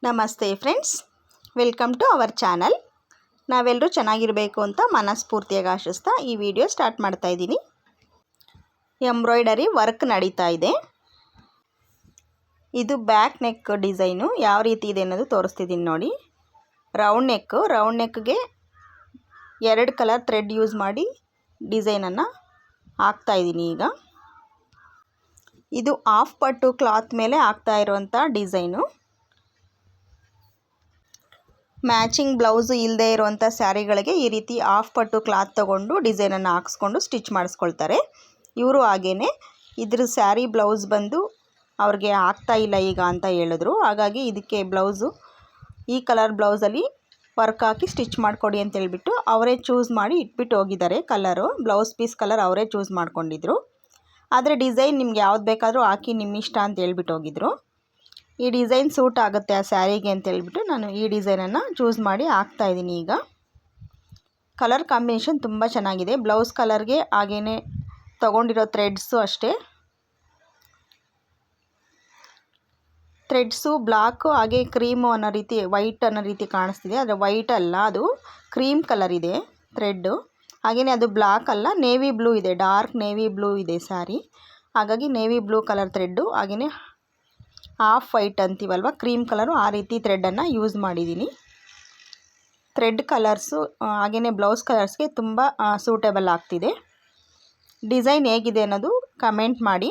ನಮಸ್ತೆ friends, welcome to our channel. ನಾವೆಲ್ಲರೂ ಚೆನ್ನಾಗಿರಬೇಕು ಅಂತ ಮನಸ್ಫೂರ್ತಿಯಾಗಿ ಆಶಿಸ್ತಾ ಈ ವಿಡಿಯೋ ಸ್ಟಾರ್ಟ್ ಮಾಡ್ತಾ ಇದ್ದೀನಿ. ಎಂಬ್ರಾಯ್ಡರಿ ವರ್ಕ್ ನಡೀತಾ ಇದೆ. ಇದು ಬ್ಯಾಕ್ ನೆಕ್ ಡಿಸೈನು ಯಾವ ರೀತಿ ಇದೆ ಅನ್ನೋದು ತೋರಿಸ್ತಿದ್ದೀನಿ ನೋಡಿ. ರೌಂಡ್ ನೆಕ್ಗೆ 2 ಕಲರ್ ಥ್ರೆಡ್ ಯೂಸ್ ಮಾಡಿ ಡಿಸೈನನ್ನು ಹಾಕ್ತಾ ಇದ್ದೀನಿ. ಈಗ ಇದು ಹಾಫ್ ಪಟ್ಟು ಕ್ಲಾತ್ ಮೇಲೆ ಹಾಕ್ತಾ ಇರುವಂಥ ಡಿಸೈನು. ಮ್ಯಾಚಿಂಗ್ ಬ್ಲೌಸು ಇಲ್ಲದೆ ಇರುವಂಥ ಸ್ಯಾರಿಗಳಿಗೆ ಈ ರೀತಿ ಹಾಫ್ ಪಟ್ಟು ಕ್ಲಾತ್ ತೊಗೊಂಡು ಡಿಸೈನನ್ನು ಹಾಕ್ಸ್ಕೊಂಡು ಸ್ಟಿಚ್ ಮಾಡಿಸ್ಕೊಳ್ತಾರೆ. ಇವರು ಹಾಗೇ ಇದ್ರ ಸ್ಯಾರಿ ಬ್ಲೌಸ್ ಬಂದು ಅವ್ರಿಗೆ ಆಗ್ತಾ ಇಲ್ಲ ಈಗ ಅಂತ ಹೇಳಿದ್ರು. ಹಾಗಾಗಿ ಇದಕ್ಕೆ ಬ್ಲೌಸು ಈ ಕಲರ್ ಬ್ಲೌಸಲ್ಲಿ ವರ್ಕ್ ಹಾಕಿ ಸ್ಟಿಚ್ ಮಾಡಿಕೊಡಿ ಅಂತ ಹೇಳ್ಬಿಟ್ಟು ಅವರೇ ಚೂಸ್ ಮಾಡಿ ಇಟ್ಬಿಟ್ಟು ಹೋಗಿದ್ದಾರೆ. ಕಲರು ಬ್ಲೌಸ್ ಪೀಸ್ ಕಲರ್ ಅವರೇ ಚೂಸ್ ಮಾಡ್ಕೊಂಡಿದ್ರು. ಆದರೆ ಡಿಸೈನ್ ನಿಮ್ಗೆ ಯಾವ್ದು ಬೇಕಾದರೂ ಹಾಕಿ ನಿಮ್ಮ ಇಷ್ಟ ಅಂತ ಹೇಳ್ಬಿಟ್ಟು ಹೋಗಿದ್ರು. ಈ ಡಿಸೈನ್ ಸೂಟ್ ಆಗುತ್ತೆ ಆ ಸ್ಯಾರಿಗೆ ಅಂತ ಹೇಳ್ಬಿಟ್ಟು ನಾನು ಈ ಡಿಸೈನನ್ನು ಚೂಸ್ ಮಾಡಿ ಹಾಕ್ತಾಯಿದ್ದೀನಿ. ಈಗ ಕಲರ್ ಕಾಂಬಿನೇಷನ್ ತುಂಬ ಚೆನ್ನಾಗಿದೆ. ಬ್ಲೌಸ್ ಕಲರ್ಗೆ ಹಾಗೇ ತೊಗೊಂಡಿರೋ ಥ್ರೆಡ್ಸು ಅಷ್ಟೇ. ಥ್ರೆಡ್ಸು ಬ್ಲಾಕು ಹಾಗೆ ಕ್ರೀಮು ಅನ್ನೋ ರೀತಿ, ವೈಟ್ ಅನ್ನೋ ರೀತಿ ಕಾಣಿಸ್ತಿದೆ. ಆದರೆ ವೈಟ್ ಅಲ್ಲ, ಅದು ಕ್ರೀಮ್ ಕಲರ್ ಇದೆ ಥ್ರೆಡ್ಡು. ಹಾಗೆಯೇ ಅದು ಬ್ಲಾಕ್ ಅಲ್ಲ, ನೇವಿ ಬ್ಲೂ ಇದೆ, ಡಾರ್ಕ್ ನೇವಿ ಬ್ಲೂ ಇದೆ ಸ್ಯಾರಿ. ಹಾಗಾಗಿ ನೇವಿ ಬ್ಲೂ ಕಲರ್ ಥ್ರೆಡ್ಡು, ಹಾಗೆಯೇ ಹಾಫ್ ವೈಟ್ ಅಂತೀವಲ್ವ, ಕ್ರೀಮ್ ಕಲರು, ಆ ರೀತಿ ಥ್ರೆಡ್ಡನ್ನು ಯೂಸ್ ಮಾಡಿದ್ದೀನಿ. ಥ್ರೆಡ್ ಕಲರ್ಸು ಹಾಗೆಯೇ ಬ್ಲೌಸ್ ಕಲರ್ಸ್ಗೆ ತುಂಬ ಸೂಟೇಬಲ್ ಆಗ್ತಿದೆ. ಡಿಸೈನ್ ಹೇಗಿದೆ ಅನ್ನೋದು ಕಮೆಂಟ್ ಮಾಡಿ.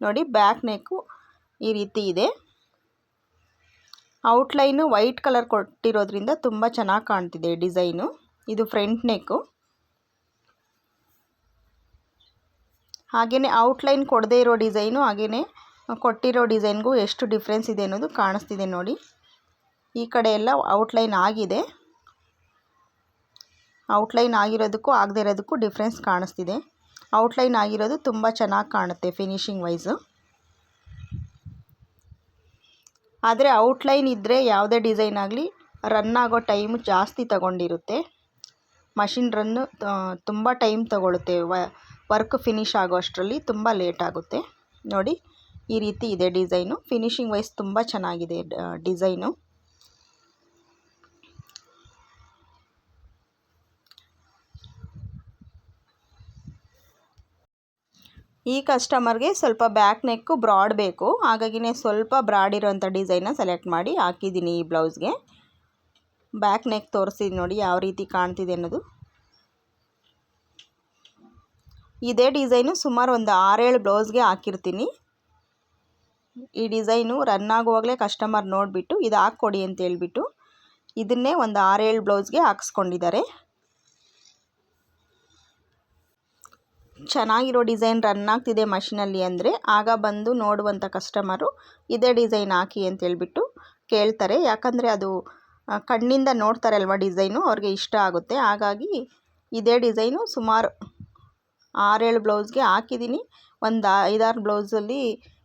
ನೋಡಿ, ಬ್ಯಾಕ್ ನೆಕ್ಕು ಈ ರೀತಿ ಇದೆ. ಔಟ್ಲೈನು ವೈಟ್ ಕಲರ್ ಕೊಟ್ಟಿರೋದ್ರಿಂದ ತುಂಬ ಚೆನ್ನಾಗಿ ಕಾಣ್ತಿದೆ ಡಿಸೈನು. ಇದು ಫ್ರಂಟ್ ನೆಕ್ಕು. ಹಾಗೆಯೇ ಔಟ್ಲೈನ್ ಕೊಡದೇ ಇರೋ ಡಿಸೈನು ಹಾಗೆಯೇ ಕೊಟ್ಟಿರೋ ಡಿಸೈನ್ಗೂ ಎಷ್ಟು ಡಿಫ್ರೆನ್ಸ್ ಇದೆ ಅನ್ನೋದು ಕಾಣಿಸ್ತಿದೆ ನೋಡಿ. ಈ ಕಡೆ ಎಲ್ಲ ಔಟ್ಲೈನ್ ಆಗಿದೆ. ಔಟ್ಲೈನ್ ಆಗಿರೋದಕ್ಕೂ ಆಗದೇ ಇರೋದಕ್ಕೂ ಡಿಫ್ರೆನ್ಸ್ ಕಾಣಿಸ್ತಿದೆ. ಔಟ್ಲೈನ್ ಆಗಿರೋದು ತುಂಬ ಚೆನ್ನಾಗಿ ಕಾಣುತ್ತೆ ಫಿನಿಶಿಂಗ್ ವೈಸು. ಆದರೆ ಔಟ್ಲೈನ್ ಇದ್ದರೆ ಯಾವುದೇ ಡಿಸೈನ್ ಆಗಲಿ ರನ್ ಆಗೋ ಟೈಮು ಜಾಸ್ತಿ ತಗೊಂಡಿರುತ್ತೆ. ಮಷಿನ್ ರನ್ನು ತುಂಬ ಟೈಮ್ ತಗೊಳುತ್ತೆ. ವರ್ಕ್ ಫಿನಿಶ್ ಆಗೋ ಅಷ್ಟರಲ್ಲಿ ತುಂಬ ಲೇಟ್ ಆಗುತ್ತೆ. ನೋಡಿ, ಈ ರೀತಿ ಇದೆ ಡಿಸೈನು. ಫಿನಿಶಿಂಗ್ ವೈಸ್ ತುಂಬ ಚೆನ್ನಾಗಿದೆ ಡಿಸೈನು. ಈ ಕಸ್ಟಮರ್ಗೆ ಸ್ವಲ್ಪ ಬ್ಯಾಕ್ ನೆಕ್ಕು ಬ್ರಾಡ್ ಬೇಕು. ಹಾಗಾಗಿನೇ ಸ್ವಲ್ಪ ಬ್ರಾಡ್ ಇರೋಂಥ ಡಿಸೈನ್ನ ಸೆಲೆಕ್ಟ್ ಮಾಡಿ ಹಾಕಿದ್ದೀನಿ ಈ ಬ್ಲೌಸ್ಗೆ. ಬ್ಯಾಕ್ ನೆಕ್ ತೋರಿಸ್ತೀನಿ ನೋಡಿ ಯಾವ ರೀತಿ ಕಾಣ್ತಿದೆ ಅನ್ನೋದು. ಇದೇ ಡಿಸೈನು ಸುಮಾರು ಒಂದು 6-7 ಬ್ಲೌಸ್ಗೆ ಹಾಕಿರ್ತೀನಿ. ಈ ಡಿಸೈನು ರನ್ ಆಗುವಾಗಲೇ ಕಸ್ಟಮರ್ ನೋಡಿಬಿಟ್ಟು ಇದು ಹಾಕ್ಕೊಡಿ ಅಂತ ಹೇಳ್ಬಿಟ್ಟು ಇದನ್ನೇ ಒಂದು 6-7 ಬ್ಲೌಸ್ಗೆ ಹಾಕ್ಸ್ಕೊಂಡಿದ್ದಾರೆ. ಚೆನ್ನಾಗಿರೋ ಡಿಸೈನ್ ರನ್ ಆಗ್ತಿದೆ ಮಷಿನಲ್ಲಿ ಅಂದರೆ ಆಗ ಬಂದು ನೋಡುವಂಥ ಕಸ್ಟಮರು ಇದೇ ಡಿಸೈನ್ ಹಾಕಿ ಅಂತ ಹೇಳ್ಬಿಟ್ಟು ಕೇಳ್ತಾರೆ. ಯಾಕಂದರೆ ಅದು ಕಣ್ಣಿಂದ ನೋಡ್ತಾರೆ ಅಲ್ವಾ ಡಿಸೈನು, ಅವ್ರಿಗೆ ಇಷ್ಟ ಆಗುತ್ತೆ. ಹಾಗಾಗಿ ಇದೇ ಡಿಸೈನು ಸುಮಾರು 6-7 ಬ್ಲೌಸ್ಗೆ ಹಾಕಿದ್ದೀನಿ. ಒಂದು 5-6 ಬ್ಲೌಸಲ್ಲಿ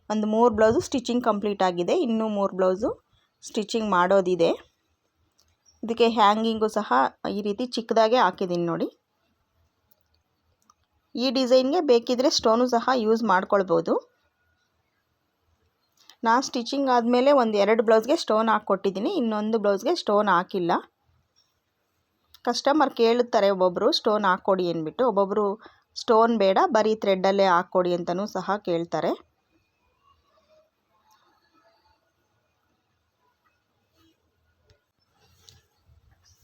ಒಂದು 3 ಬ್ಲೌಸು ಸ್ಟಿಚಿಂಗ್ ಕಂಪ್ಲೀಟ್ ಆಗಿದೆ. ಇನ್ನೂ 3 ಬ್ಲೌಸು ಸ್ಟಿಚಿಂಗ್ ಮಾಡೋದಿದೆ. ಇದಕ್ಕೆ ಹ್ಯಾಂಗಿಂಗು ಸಹ ಈ ರೀತಿ ಚಿಕ್ಕದಾಗೆ ಹಾಕಿದ್ದೀನಿ ನೋಡಿ. ಈ ಡಿಸೈನ್ಗೆ ಬೇಕಿದ್ದರೆ ಸ್ಟೋನು ಸಹ ಯೂಸ್ ಮಾಡ್ಕೊಳ್ಬೋದು. ನಾನು ಸ್ಟಿಚಿಂಗ್ ಆದಮೇಲೆ ಒಂದು 2 ಬ್ಲೌಸ್ಗೆ ಸ್ಟೋನ್ ಹಾಕ್ಕೊಟ್ಟಿದ್ದೀನಿ. ಇನ್ನೊಂದು ಬ್ಲೌಸ್ಗೆ ಸ್ಟೋನ್ ಹಾಕಿಲ್ಲ. ಕಸ್ಟಮರ್ ಕೇಳುತ್ತಾರೆ ಒಬ್ಬೊಬ್ಬರು ಸ್ಟೋನ್ ಹಾಕ್ಕೊಡಿ ಅಂದ್ಬಿಟ್ಟು, ಒಬ್ಬೊಬ್ಬರು ಸ್ಟೋನ್ ಬೇಡ ಬರೀ ಥ್ರೆಡ್ಡಲ್ಲೇ ಹಾಕ್ಕೊಡಿ ಅಂತಲೂ ಸಹ ಕೇಳ್ತಾರೆ.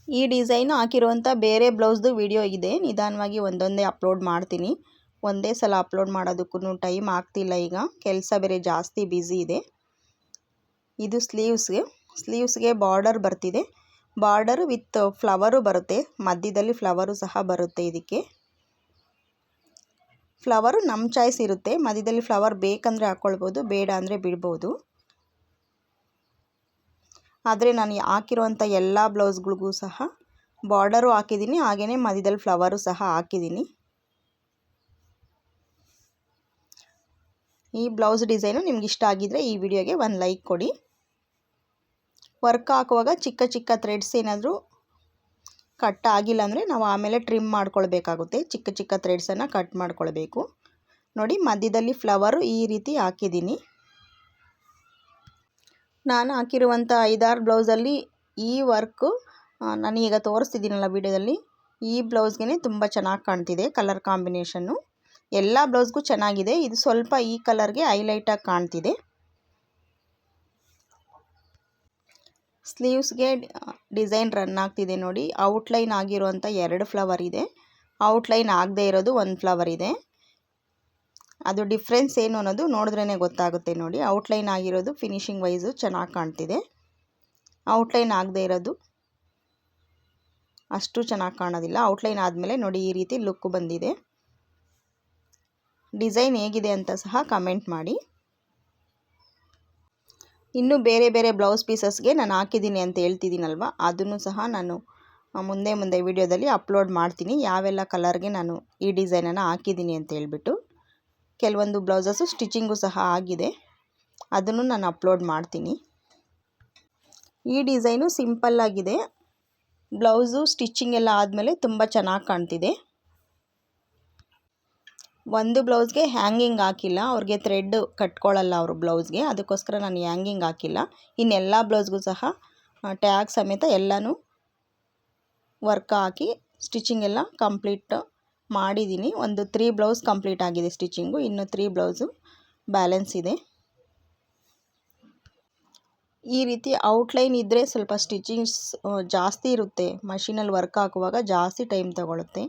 ಈ ಡಿಸೈನು ಹಾಕಿರುವಂಥ ಬೇರೆ ಬ್ಲೌಸ್ದು ವಿಡಿಯೋ ಇದೆ. ನಿಧಾನವಾಗಿ ಒಂದೊಂದೇ ಅಪ್ಲೋಡ್ ಮಾಡ್ತೀನಿ. ಒಂದೇ ಸಲ ಅಪ್ಲೋಡ್ ಮಾಡೋದಕ್ಕೂ ಟೈಮ್ ಆಗ್ತಿಲ್ಲ. ಈಗ ಕೆಲಸ ಬೇರೆ ಜಾಸ್ತಿ ಬ್ಯುಸಿ ಇದೆ. ಇದು ಸ್ಲೀವ್ಸ್ಗೆ ಬಾರ್ಡರ್ ಬರ್ತಿದೆ. ಬಾರ್ಡರು ವಿತ್ ಫ್ಲವರು ಬರುತ್ತೆ. ಮಧ್ಯದಲ್ಲಿ ಫ್ಲವರು ಸಹ ಬರುತ್ತೆ. ಇದಕ್ಕೆ ಫ್ಲವರು ನಮ್ಮ ಚಾಯ್ಸ್ ಇರುತ್ತೆ. ಮಧ್ಯದಲ್ಲಿ ಫ್ಲವರ್ ಬೇಕಂದರೆ ಹಾಕ್ಕೊಳ್ಬೋದು, ಬೇಡ ಅಂದರೆ ಬಿಡ್ಬೋದು. ಆದರೆ ನಾನು ಹಾಕಿರುವಂಥ ಎಲ್ಲ ಬ್ಲೌಸ್ಗಳಿಗೂ ಸಹ ಬಾರ್ಡರು ಹಾಕಿದ್ದೀನಿ, ಹಾಗೆಯೇ ಮಧ್ಯದಲ್ಲಿ ಫ್ಲವರು ಸಹ ಹಾಕಿದ್ದೀನಿ. ಈ ಬ್ಲೌಸ್ ಡಿಸೈನು ನಿಮ್ಗೆ ಇಷ್ಟ ಆಗಿದ್ದರೆ ಈ ವಿಡಿಯೋಗೆ ಒಂದು ಲೈಕ್ ಕೊಡಿ. ವರ್ಕ್ ಹಾಕುವಾಗ ಚಿಕ್ಕ ಚಿಕ್ಕ ಥ್ರೆಡ್ಸ್ ಏನಾದರೂ ಕಟ್ ಆಗಿಲ್ಲ ಅಂದರೆ ನಾವು ಆಮೇಲೆ ಟ್ರಿಮ್ ಮಾಡ್ಕೊಳ್ಬೇಕಾಗುತ್ತೆ. ಚಿಕ್ಕ ಚಿಕ್ಕ ಥ್ರೆಡ್ಸನ್ನು ಕಟ್ ಮಾಡ್ಕೊಳ್ಬೇಕು. ನೋಡಿ, ಮಧ್ಯದಲ್ಲಿ ಫ್ಲವರು ಈ ರೀತಿ ಹಾಕಿದ್ದೀನಿ. ನಾನು ಹಾಕಿರುವಂಥ 5-6 ಬ್ಲೌಸಲ್ಲಿ ಈ ವರ್ಕು ನಾನೀಗ ತೋರಿಸ್ತಿದ್ದೀನಲ್ಲ ವಿಡಿಯೋದಲ್ಲಿ, ಈ ಬ್ಲೌಸ್ಗೆ ತುಂಬ ಚೆನ್ನಾಗಿ ಕಾಣ್ತಿದೆ ಕಲರ್ ಕಾಂಬಿನೇಷನ್ನು. ಎಲ್ಲ ಬ್ಲೌಸ್ಗೂ ಚೆನ್ನಾಗಿದೆ, ಇದು ಸ್ವಲ್ಪ ಈ ಕಲರ್ಗೆ ಹೈಲೈಟಾಗಿ ಕಾಣ್ತಿದೆ. ಸ್ಲೀವ್ಸ್ಗೆ ಡಿಸೈನ್ ರನ್ ಆಗ್ತಿದೆ ನೋಡಿ. ಔಟ್ಲೈನ್ ಆಗಿರುವಂಥ 2 ಫ್ಲವರ್ ಇದೆ, ಔಟ್ಲೈನ್ ಆಗದೇ ಇರೋದು 1 ಫ್ಲವರ್ ಇದೆ. ಅದು ಡಿಫ್ರೆನ್ಸ್ ಏನು ಅನ್ನೋದು ನೋಡಿದ್ರೇ ಗೊತ್ತಾಗುತ್ತೆ ನೋಡಿ. ಔಟ್ಲೈನ್ ಆಗಿರೋದು ಫಿನಿಶಿಂಗ್ ವೈಸು ಚೆನ್ನಾಗಿ ಕಾಣ್ತಿದೆ, ಔಟ್ಲೈನ್ ಆಗದೇ ಇರೋದು ಅಷ್ಟು ಚೆನ್ನಾಗಿ ಕಾಣೋದಿಲ್ಲ. ಔಟ್ಲೈನ್ ಆದಮೇಲೆ ನೋಡಿ ಈ ರೀತಿ ಲುಕ್ ಬಂದಿದೆ. ಡಿಸೈನ್ ಹೇಗಿದೆ ಅಂತ ಸಹ ಕಮೆಂಟ್ ಮಾಡಿ. ಇನ್ನು ಬೇರೆ ಬೇರೆ ಬ್ಲೌಸ್ ಪೀಸಸ್ಗೆ ನಾನು ಹಾಕಿದ್ದೀನಿ ಅಂತ ಹೇಳ್ತಿದ್ದೀನಲ್ವ, ಅದನ್ನು ಸಹ ನಾನು ಮುಂದೆ ವಿಡಿಯೋದಲ್ಲಿ ಅಪ್ಲೋಡ್ ಮಾಡ್ತೀನಿ, ಯಾವೆಲ್ಲ ಕಲರ್ಗೆ ನಾನು ಈ ಡಿಸೈನನ್ನು ಹಾಕಿದ್ದೀನಿ ಅಂತ ಹೇಳ್ಬಿಟ್ಟು. ಕೆಲವೊಂದು ಬ್ಲೌಸಸ್ಸು ಸ್ಟಿಚಿಂಗು ಸಹ ಆಗಿದೆ, ಅದನ್ನು ನಾನು ಅಪ್ಲೋಡ್ ಮಾಡ್ತೀನಿ. ಈ ಡಿಸೈನು ಸಿಂಪಲ್ಲಾಗಿದೆ, ಬ್ಲೌಸು ಸ್ಟಿಚಿಂಗ್ ಎಲ್ಲ ಆದಮೇಲೆ ತುಂಬ ಚೆನ್ನಾಗಿ ಕಾಣ್ತಿದೆ. ಒಂದು ಬ್ಲೌಸ್ಗೆ ಹ್ಯಾಂಗಿಂಗ್ ಹಾಕಿಲ್ಲ, ಅವ್ರಿಗೆ ಥ್ರೆಡ್ ಕಟ್ಕೊಳ್ಳಲ್ಲ ಅವರು ಬ್ಲೌಸ್ಗೆ, ಅದಕ್ಕೋಸ್ಕರ ನಾನು ಹ್ಯಾಂಗಿಂಗ್ ಹಾಕಿಲ್ಲ. ಇನ್ನೆಲ್ಲ ಬ್ಲೌಸ್ಗೂ ಸಹ ಟ್ಯಾಗ್ ಸಮೇತ ಎಲ್ಲನೂ ವರ್ಕ್ ಹಾಕಿ ಸ್ಟಿಚಿಂಗ್ ಎಲ್ಲ ಕಂಪ್ಲೀಟ್ ಮಾಡಿದ್ದೀನಿ. ಒಂದು 3 ಬ್ಲೌಸ್ ಕಂಪ್ಲೀಟ್ ಆಗಿದೆ ಸ್ಟಿಚಿಂಗು, ಇನ್ನು 3 ಬ್ಲೌಸು ಬ್ಯಾಲೆನ್ಸ್ ಇದೆ. ಈ ರೀತಿ ಔಟ್ಲೈನ್ ಇದ್ದರೆ ಸ್ವಲ್ಪ ಸ್ಟಿಚಿಂಗ್ಸ್ ಜಾಸ್ತಿ ಇರುತ್ತೆ, ಮಷೀನಲ್ಲಿ ವರ್ಕ್ ಹಾಕುವಾಗ ಜಾಸ್ತಿ ಟೈಮ್ ತಗೊಳುತ್ತೆ.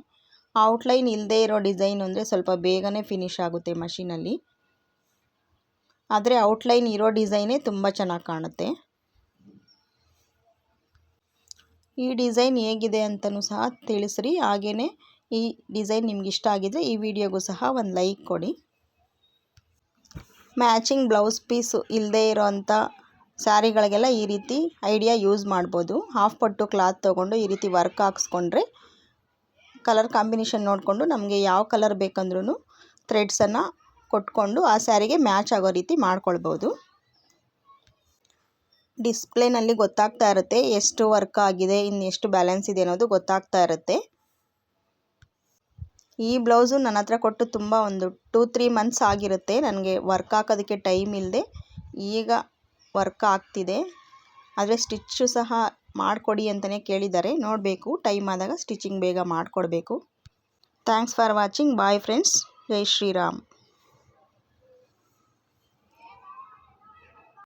ಔಟ್ಲೈನ್ ಇಲ್ಲದೆ ಇರೋ ಡಿಸೈನ್ ಅಂದರೆ ಸ್ವಲ್ಪ ಬೇಗನೆ ಫಿನಿಶ್ ಆಗುತ್ತೆ ಮಷೀನಲ್ಲಿ, ಆದರೆ ಔಟ್ಲೈನ್ ಇರೋ ಡಿಸೈನೇ ತುಂಬ ಚೆನ್ನಾಗಿ ಕಾಣುತ್ತೆ. ಈ ಡಿಸೈನ್ ಹೇಗಿದೆ ಅಂತಲೂ ಸಹ ತಿಳಿಸ್ರಿ. ಹಾಗೆಯೇ ಈ ಡಿಸೈನ್ ನಿಮ್ಗೆ ಇಷ್ಟ ಆಗಿದ್ರೆ ಈ ವಿಡಿಯೋಗೂ ಸಹ ಒಂದು ಲೈಕ್ ಕೊಡಿ. ಮ್ಯಾಚಿಂಗ್ ಬ್ಲೌಸ್ ಪೀಸು ಇಲ್ಲದೆ ಇರೋವಂಥ ಸ್ಯಾರಿಗಳಿಗೆಲ್ಲ ಈ ರೀತಿ ಐಡಿಯಾ ಯೂಸ್ ಮಾಡ್ಬೋದು. ಹಾಫ್ ಪಟ್ಟು ಕ್ಲಾತ್ ತೊಗೊಂಡು ಈ ರೀತಿ ವರ್ಕ್ ಹಾಕ್ಸ್ಕೊಂಡ್ರೆ ಕಲರ್ ಕಾಂಬಿನೇಷನ್ ನೋಡಿಕೊಂಡು ನಮಗೆ ಯಾವ ಕಲರ್ ಬೇಕಂದ್ರೂ ಥ್ರೆಡ್ಸನ್ನು ಕೊಟ್ಕೊಂಡು ಆ ಸ್ಯಾರಿಗೆ ಮ್ಯಾಚ್ ಆಗೋ ರೀತಿ ಮಾಡ್ಕೊಳ್ಬೋದು. ಡಿಸ್ಪ್ಲೇನಲ್ಲಿ ಗೊತ್ತಾಗ್ತಾ ಇರುತ್ತೆ ಎಷ್ಟು ವರ್ಕ್ ಆಗಿದೆ, ಇನ್ನು ಎಷ್ಟು ಬ್ಯಾಲೆನ್ಸ್ ಇದೆ ಅನ್ನೋದು ಗೊತ್ತಾಗ್ತಾ ಇರುತ್ತೆ. ಈ ಬ್ಲೌಸು ನನ್ನ ಹತ್ರ ಕೊಟ್ಟು ತುಂಬ ಒಂದು 2-3 ಮಂತ್ಸ್ ಆಗಿರುತ್ತೆ. ನನಗೆ ವರ್ಕ್ ಹಾಕೋದಕ್ಕೆ ಟೈಮ್ ಇಲ್ಲದೆ ಈಗ ವರ್ಕ್ ಆಗ್ತಿದೆ, ಆದರೆ ಸ್ಟಿಚ್ಚು ಸಹ ಮಾಡಿಕೊಡಿ ಅಂತಲೇ ಕೇಳಿದ್ದಾರೆ. ನೋಡಬೇಕು, ಟೈಮ್ ಆದಾಗ ಸ್ಟಿಚಿಂಗ್ ಬೇಗ ಮಾಡಿಕೊಡ್ಬೇಕು. Thanks for watching. Bye friends. ಜೈ ಶ್ರೀರಾಮ್.